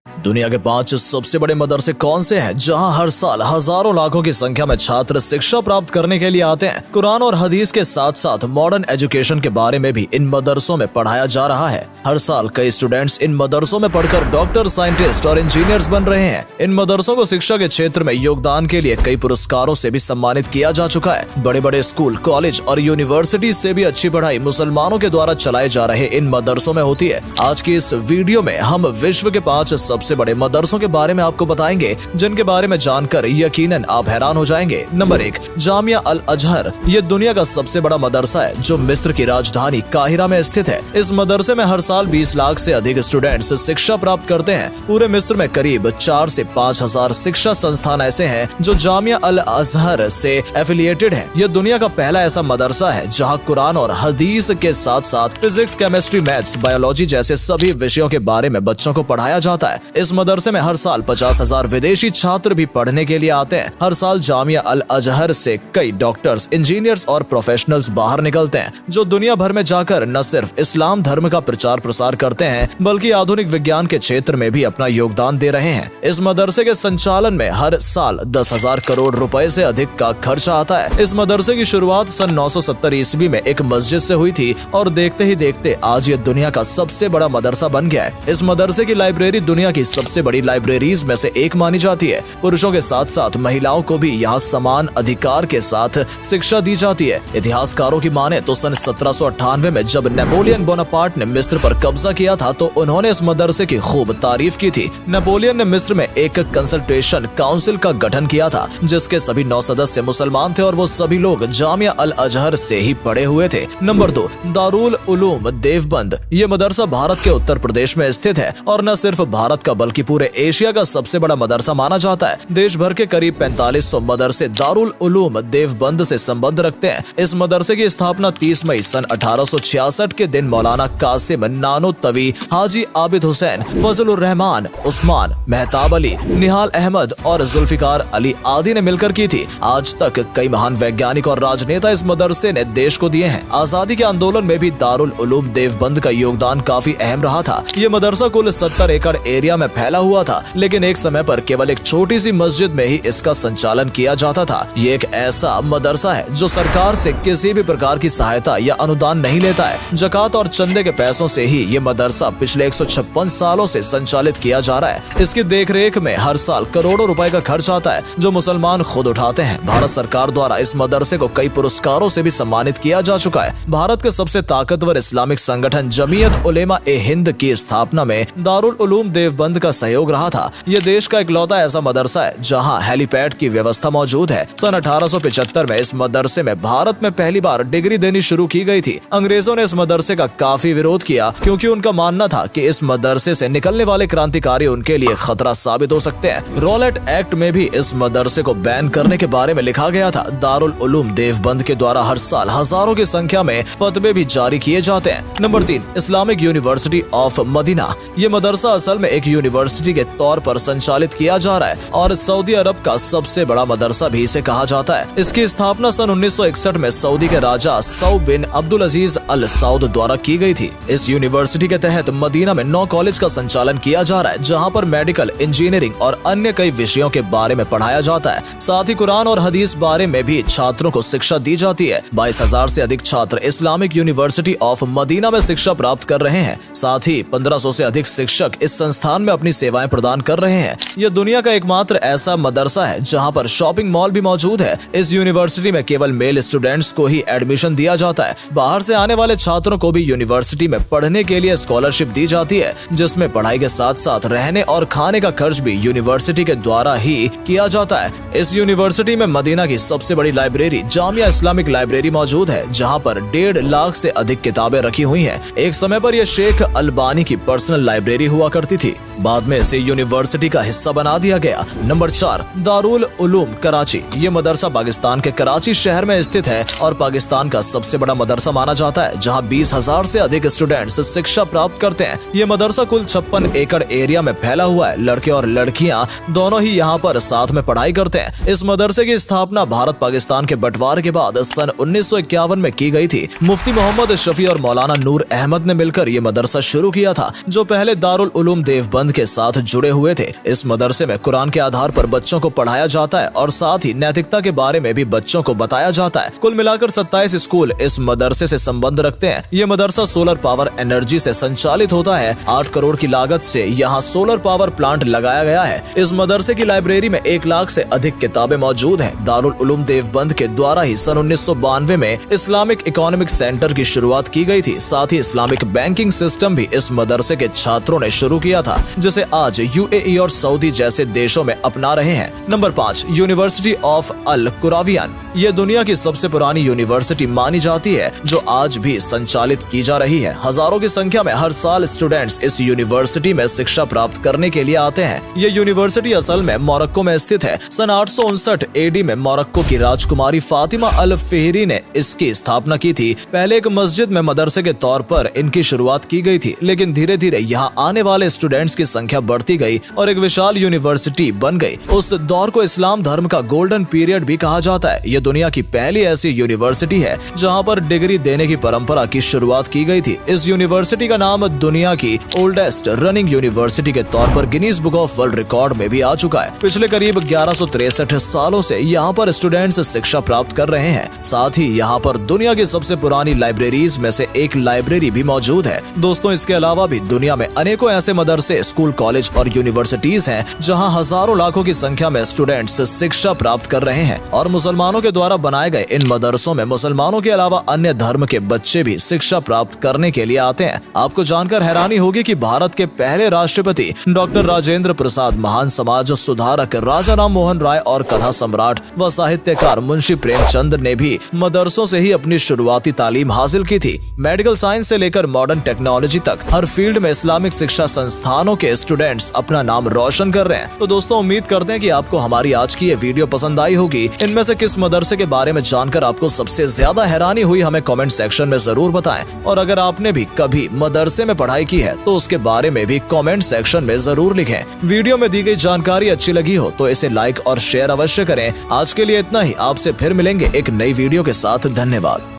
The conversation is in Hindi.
दुनिया के 5 सबसे बड़े मदरसे कौन से हैं जहां हर साल हजारों लाखों की संख्या में छात्र शिक्षा प्राप्त करने के लिए आते हैं। कुरान और हदीस के साथ साथ मॉडर्न एजुकेशन के बारे में भी इन मदरसों में पढ़ाया जा रहा है। हर साल कई स्टूडेंट्स इन मदरसों में पढ़कर डॉक्टर, साइंटिस्ट और इंजीनियर्स बन रहे हैं। इन मदरसों को शिक्षा के क्षेत्र में योगदान के लिए कई पुरस्कारों से भी सम्मानित किया जा चुका है। बड़े बड़े स्कूल, कॉलेज और यूनिवर्सिटी से भी अच्छी पढ़ाई मुसलमानों के द्वारा चलाए जा रहे इन मदरसों में होती है। आज की इस वीडियो में हम विश्व के 5 सबसे बड़े मदरसों के बारे में आपको बताएंगे, जिनके बारे में जानकर यकीनन आप हैरान हो जाएंगे। नंबर 1, जामिया अल अजहर। ये दुनिया का सबसे बड़ा मदरसा है जो मिस्र की राजधानी काहिरा में स्थित है। इस मदरसे में हर साल 20 लाख से अधिक स्टूडेंट्स शिक्षा प्राप्त करते हैं। पूरे मिस्र में करीब 4 से 5 हजार शिक्षा संस्थान ऐसे हैं जो जामिया अल अजहर से एफिलिएटेड हैं। यह दुनिया का पहला ऐसा मदरसा है जहां कुरान और हदीस के साथ साथ फिजिक्स, केमिस्ट्री, मैथ्स, बायोलॉजी जैसे सभी विषयों के बारे में बच्चों को पढ़ाया जाता है। इस मदरसे में हर साल 50,000 विदेशी छात्र भी पढ़ने के लिए आते हैं। हर साल जामिया अल अजहर से कई डॉक्टर्स, इंजीनियर्स और प्रोफेशनल्स बाहर निकलते हैं जो दुनिया भर में जाकर न सिर्फ इस्लाम धर्म का प्रचार प्रसार करते हैं बल्कि आधुनिक विज्ञान के क्षेत्र में भी अपना योगदान दे रहे हैं। इस मदरसे के संचालन में हर साल 10,000 करोड़ रुपए से अधिक का खर्चा आता है। इस मदरसे की शुरुआत सन 970 ईस्वी में एक मस्जिद से हुई थी और देखते ही देखते आज ये दुनिया का सबसे बड़ा मदरसा बन गया है। इस मदरसे की लाइब्रेरी दुनिया की सबसे बड़ी लाइब्रेरीज में से एक मानी जाती है। पुरुषों के साथ साथ महिलाओं को भी यहाँ समान अधिकार के साथ शिक्षा दी जाती है। इतिहासकारों की माने तो सन 1798 में जब नेपोलियन बोनापार्ट ने मिस्र पर कब्जा किया था तो उन्होंने इस मदरसे की खूब तारीफ की थी। नेपोलियन ने मिस्र में एक कंसल्टेशन काउंसिल का गठन किया था जिसके सभी 9 सदस्य मुसलमान थे और वो सभी लोग जामिया अल अजहर से ही पढ़े हुए थे। नंबर 2, दारुल उलूम देवबंद। ये मदरसा भारत के उत्तर प्रदेश में स्थित है और न सिर्फ भारत का बल्कि पूरे एशिया का सबसे बड़ा मदरसा माना जाता है। देश भर के करीब 4500 मदरसे दारुल उलूम देवबंद से संबंध रखते हैं। इस मदरसे की स्थापना 30 मई सन 1866 के दिन मौलाना कासिम नानोतवी, हाजी आबिद हुसैन, फजलुर रहमान, उस्मान, मेहताब अली, निहाल अहमद और जुल्फिकार अली आदि ने मिलकर की थी। आज तक कई महान वैज्ञानिक और राजनेता इस मदरसे ने देश को दिए हैं। आजादी के आंदोलन में भी दारुल उलूम देवबंद का योगदान काफी अहम रहा था। ये मदरसा कुल 70 एकड़ एरिया में फैला हुआ था, लेकिन एक समय पर केवल एक छोटी सी मस्जिद में ही इसका संचालन किया जाता था। ये एक ऐसा मदरसा है जो सरकार से किसी भी प्रकार की सहायता या अनुदान नहीं लेता है। ज़कात और चंदे के पैसों से ही ये मदरसा पिछले 156 सालों से संचालित किया जा रहा है। इसकी देखरेख में हर साल करोड़ों रुपए का खर्च आता है जो मुसलमान खुद उठाते हैं। भारत सरकार द्वारा इस मदरसे को कई पुरस्कारों से भी सम्मानित किया जा चुका है। भारत के सबसे ताकतवर इस्लामिक संगठन जमीयत उलेमा ए हिंद की स्थापना में दारुल उलूम देवबंद का सहयोग रहा था। यह देश का इकलौता ऐसा मदरसा है जहां हेलीपैड की व्यवस्था मौजूद है। सन 1875 में इस मदरसे में भारत में पहली बार डिग्री देनी शुरू की गई थी। अंग्रेजों ने इस मदरसे का काफी विरोध किया क्योंकि उनका मानना था कि इस मदरसे से निकलने वाले क्रांतिकारी उनके लिए खतरा साबित हो सकते हैं। रॉलेट एक्ट में भी इस मदरसे को बैन करने के बारे में लिखा गया था। दारुल उलूम देवबंद के द्वारा हर साल हजारों की संख्या में फतवे भी जारी किए जाते हैं। Number 3, Islamic University of Medina. ये मदरसा असल में एक यूनिवर्सिटी के तौर पर संचालित किया जा रहा है और सऊदी अरब का सबसे बड़ा मदरसा भी इसे कहा जाता है। इसकी स्थापना सन 1961 में सऊदी के राजा सऊद बिन अब्दुल अजीज अल सऊद द्वारा की गई थी। इस यूनिवर्सिटी के तहत मदीना में 9 कॉलेज का संचालन किया जा रहा है जहां पर मेडिकल, इंजीनियरिंग और अन्य कई विषयों के बारे में पढ़ाया जाता है। साथ ही कुरान और हदीस बारे में भी छात्रों को शिक्षा दी जाती है। 22,000 से अधिक छात्र इस्लामिक यूनिवर्सिटी ऑफ मदीना में शिक्षा प्राप्त कर रहे हैं। साथ ही 1500 से अधिक शिक्षक इस संस्थान में अपनी सेवाएं प्रदान कर रहे हैं। यह दुनिया का एकमात्र ऐसा मदरसा है जहां पर शॉपिंग मॉल भी मौजूद है। इस यूनिवर्सिटी में केवल मेल स्टूडेंट्स को ही एडमिशन दिया जाता है। बाहर से आने वाले छात्रों को भी यूनिवर्सिटी में पढ़ने के लिए स्कॉलरशिप दी जाती है जिसमें पढ़ाई के साथ साथ रहने और खाने का खर्च भी यूनिवर्सिटी के द्वारा ही किया जाता है। इस यूनिवर्सिटी में मदीना की सबसे बड़ी लाइब्रेरी जामिया इस्लामिक लाइब्रेरी मौजूद है जहाँ पर 1.5 लाख से अधिक किताबें रखी हुई है। एक समय पर यह शेख अल्बानी की पर्सनल लाइब्रेरी हुआ करती थी। बाद में इसे यूनिवर्सिटी का हिस्सा बना दिया गया। नंबर 4, दारुल उलूम कराची। ये मदरसा पाकिस्तान के कराची शहर में स्थित है और पाकिस्तान का सबसे बड़ा मदरसा माना जाता है जहां 20,000 से अधिक स्टूडेंट्स शिक्षा प्राप्त करते हैं। ये मदरसा कुल 56 एकड़ एरिया में फैला हुआ है। लड़के और लड़कियां दोनों ही यहाँ पर साथ में पढ़ाई करते हैं। इस मदरसे की स्थापना भारत पाकिस्तान के बंटवारे के बाद सन 1951 में की गई थी। मुफ्ती मोहम्मद शफी और मौलाना नूर अहमद ने मिलकर ये मदरसा शुरू किया था जो पहले दारुल उलूम देवबंद के साथ जुड़े हुए थे। इस मदरसे में कुरान के आधार पर बच्चों को पढ़ाया जाता है और साथ ही नैतिकता के बारे में भी बच्चों को बताया जाता है। कुल मिलाकर 27 स्कूल इस मदरसे से संबंध रखते हैं। ये मदरसा सोलर पावर एनर्जी से संचालित होता है। 8 करोड़ की लागत से यहाँ सोलर पावर प्लांट लगाया गया है। इस मदरसे की लाइब्रेरी में 1 लाख से अधिक किताबें मौजूद हैं। दारुल उलूम देवबंद के द्वारा ही सन 1992 में इस्लामिक इकोनॉमिक सेंटर की शुरुआत की गई थी। साथ ही इस्लामिक बैंकिंग सिस्टम भी इस मदरसे के छात्रों ने शुरू किया था, जिसे आज UAE और सऊदी जैसे देशों में अपना रहे हैं। नंबर 5, यूनिवर्सिटी ऑफ अल कुरावियान। ये दुनिया की सबसे पुरानी यूनिवर्सिटी मानी जाती है, जो आज भी संचालित की जा रही है। हजारों की संख्या में हर साल स्टूडेंट्स इस यूनिवर्सिटी में शिक्षा प्राप्त करने के लिए आते हैं। ये यूनिवर्सिटी असल में मोरक्को में स्थित है। सन 859 AD में मोरक्को की राजकुमारी फातिमा अल फेहरी ने इसकी स्थापना की थी। पहले एक मस्जिद में मदरसे के तौर पर इनकी शुरुआत की गई थी, लेकिन धीरे धीरे यहाँ आने वाले स्टूडेंट्स की संख्या बढ़ती गई और एक विशाल यूनिवर्सिटी बन गई। उस दौर को इस्लाम धर्म का गोल्डन पीरियड भी कहा जाता है। ये दुनिया की पहली ऐसी यूनिवर्सिटी है जहाँ पर डिग्री देने की परंपरा की शुरुआत की गई थी। इस यूनिवर्सिटी का नाम दुनिया की ओल्डेस्ट रनिंग यूनिवर्सिटी के तौर पर Guinness book of world record में भी आ चुका है। पिछले करीब 1163 सालों से यहाँ पर स्टूडेंट्स शिक्षा प्राप्त कर रहे हैं। साथ ही यहाँ पर दुनिया की सबसे पुरानी लाइब्रेरीज में से एक लाइब्रेरी भी मौजूद है। दोस्तों, इसके अलावा भी दुनिया में अनेकों ऐसे मदरसे, स्कूल, कॉलेज और यूनिवर्सिटीज हैं जहाँ हजारों लाखों की संख्या में स्टूडेंट्स शिक्षा प्राप्त कर रहे हैं। और मुसलमानों के द्वारा बनाए गए इन मदरसों में मुसलमानों के अलावा अन्य धर्म के बच्चे भी शिक्षा प्राप्त करने के लिए आते हैं। आपको जानकर हैरानी होगी कि भारत के पहले राष्ट्रपति डॉक्टर राजेंद्र प्रसाद, महान समाज सुधारक राजा राम मोहन राय और कथा सम्राट व साहित्यकार मुंशी प्रेमचंद ने भी मदरसों से ही अपनी शुरुआती तालीम हासिल की थी। मेडिकल साइंस से लेकर मॉडर्न टेक्नोलॉजी तक हर फील्ड में इस्लामिक शिक्षा संस्थानों के स्टूडेंट्स अपना नाम रोशन कर रहे हैं। तो दोस्तों, उम्मीद करते हैं कि आपको हमारी आज की ये वीडियो पसंद आई होगी। इनमें से किस मदरसे के बारे में जानकर आपको सबसे ज्यादा हैरानी हुई, हमें कमेंट सेक्शन में जरूर बताएं। और अगर आपने भी कभी मदरसे में पढ़ाई की है तो उसके बारे में भी कमेंट सेक्शन में जरूर लिखें। वीडियो में दी गई जानकारी अच्छी लगी हो तो इसे लाइक और शेयर अवश्य करें। आज के लिए इतना ही। आपसे फिर मिलेंगे एक नई वीडियो के साथ। धन्यवाद।